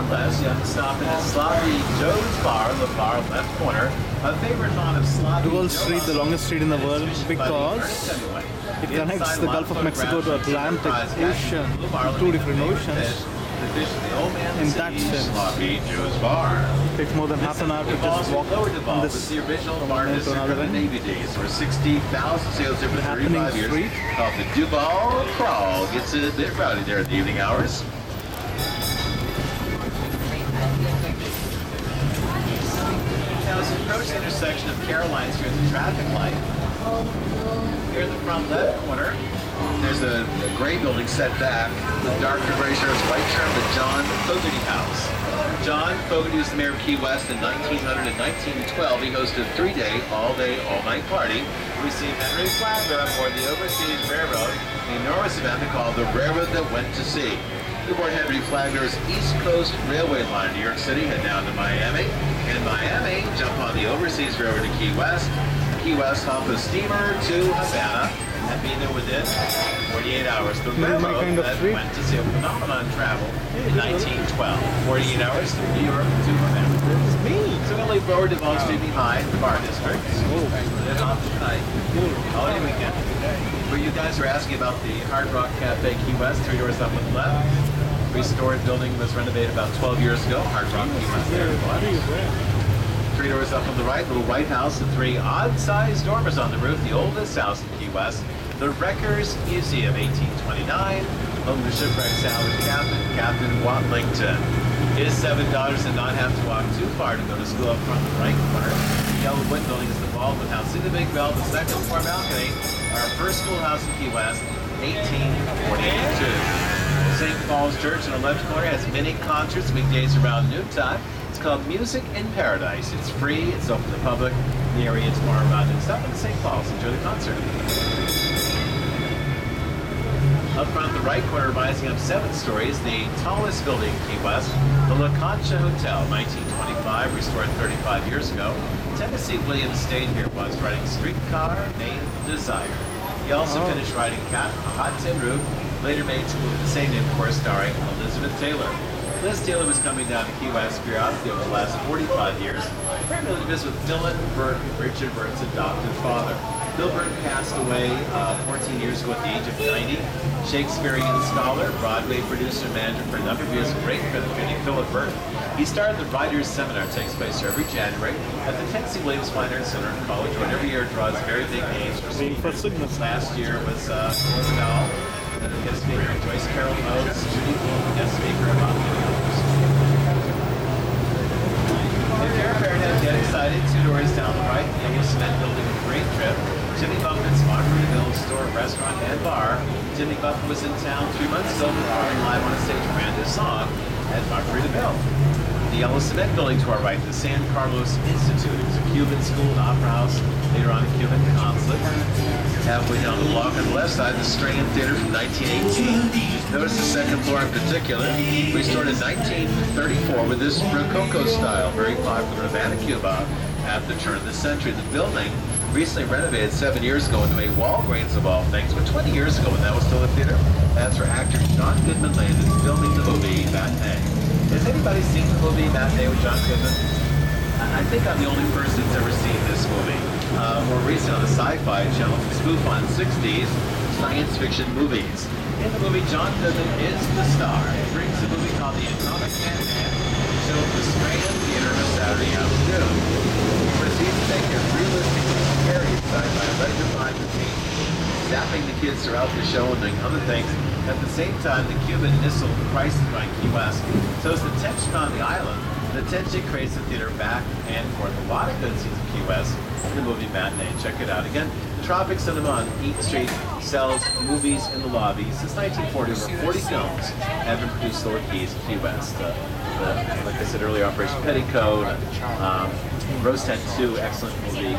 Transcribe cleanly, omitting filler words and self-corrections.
unless you have to stop in at Sloppy Joe's Bar, the bar left corner. A favorite haunt of Sloppy Duval Joe. Street, the longest street in the world, because it connects the Gulf of Mexico to Atlantic Ocean, two different oceans. In that sense, Sloppy Joe's Bar. It takes more than half an hour to just walk Lower from Duval this was the original bar to district another of the end. Navy days, where 60,000 sailors there for Happening 35 years. street. Called the Duval Crawl. Gets a bit rowdy there in the evening hours. Now, as you approach the intersection of Caroline's here at the traffic light, here in the front left corner, there's a gray building set back. The darker gray shirt is white shirt, the John Fogarty House. John Fogarty was the mayor of Key West in 1900 and 1912. He hosted a 3-day, all-day, all-night party. We see Henry Flagler aboard the Overseas Railroad, the enormous event they call the Railroad That Went to Sea. Aboard Henry Flagler's East Coast Railway line in New York City, head down to Miami. In Miami, jump on the Overseas Railroad to Key West. Key West, hop a steamer to Havana, and be there within 48 hours. The railroad that went to see a phenomenon travel in 1912. 48 hours from New York to Havana. It's me. So we'll leave Lower Duval Street behind the bar district. Live on tonight. Holiday weekend. Where you guys are asking about the Hard Rock Cafe Key West, 3 doors up on the left. Restored building was renovated about 12 years ago. Hard Rock Key West there. 3 doors up on the right, little White House and 3 odd-sized dormers on the roof, the oldest house in Key West. The Wreckers Museum, 1829, home to shipwreck salvage captain, Captain Watlington. His 7 daughters did not have to walk too far to go to school up front in the right corner. The yellow wood building is the Baldwin House. See the big bell, the second floor balcony. Our first schoolhouse in Key West, 1842. St. Paul's Church in the left corner has many concerts weekdays around noontime. It's called Music in Paradise. It's free, it's open to the public. The area tomorrow about and stop in St. Paul's. Enjoy the concert. Up front, the right corner, rising up 7 stories, the tallest building in Key West, the La Concha Hotel, 1925, restored 35 years ago. Tennessee Williams stayed here once, writing Streetcar Named Desire. He also finished writing Cat on a Hot Tin Roof, later made to the same name, of course, starring Elizabeth Taylor. Liz Taylor was coming down to Key West periodically over the last 45 years, primarily to visit with Dylan Burton, Richard Burton's adopted father. Bill Burton passed away 14 years ago at the age of 90. Shakespearean scholar, Broadway producer, manager for a number of years, great friend of Philip Burton. He started the Writers' Seminar, takes place here every January at the Tennessee Williams Fine Arts Center in College, where every year draws very big names for speakers. Last year was Rosendahl, guest speaker Joyce Carol Oates, Judy Blume, guest speaker about If you're a fairhead, get excited. 2 doors down the right, the Yellow Cement Building with Great Trip. Jimmy Buffett's Margaritaville store, restaurant, and bar. Jimmy Buffett was in town 3 months ago performing live on a stage a brand new song at Margaritaville. The Yellow Cement Building to our right, the San Carlos Institute. It was a Cuban school and opera house, later on a Cuban consulate. Halfway down the block on the left side, the Strand Theater from 1918. Notice the second floor in particular, restored in 1934 with this Rococo style, very popular in Havana, Cuba at the turn of the century. The building recently renovated 7 years ago into a Walgreens of all things, but 20 years ago when that was still a theater, that's where actor John Goodman landed filming the movie Matinee. Has anybody seen the movie Matinee with John Goodman? I think I'm the only person that's ever seen this movie. More recently on the Sci-Fi Channel, spoof on 60s science fiction movies. In the movie, John Goodman is the star. He brings a movie called The Atomic Man, shown at the Strand Theater on a Saturday afternoon. He proceeds to make a realistic scary side by electrifying the scene, zapping the kids throughout the show and doing other things. At the same time, the Cuban Missile Crisis by Key West shows the tension on the island. The tension creates the theater back and forth. A lot of good scenes of Key West in the movie Matinee. Check it out. Again, Tropic Cinema on Eat Street sells movies in the lobby. Since 1940, over 40 films have been produced lower keys in Key West. Like I said earlier, Operation Petticoat, Rose Tattoo, excellent movie.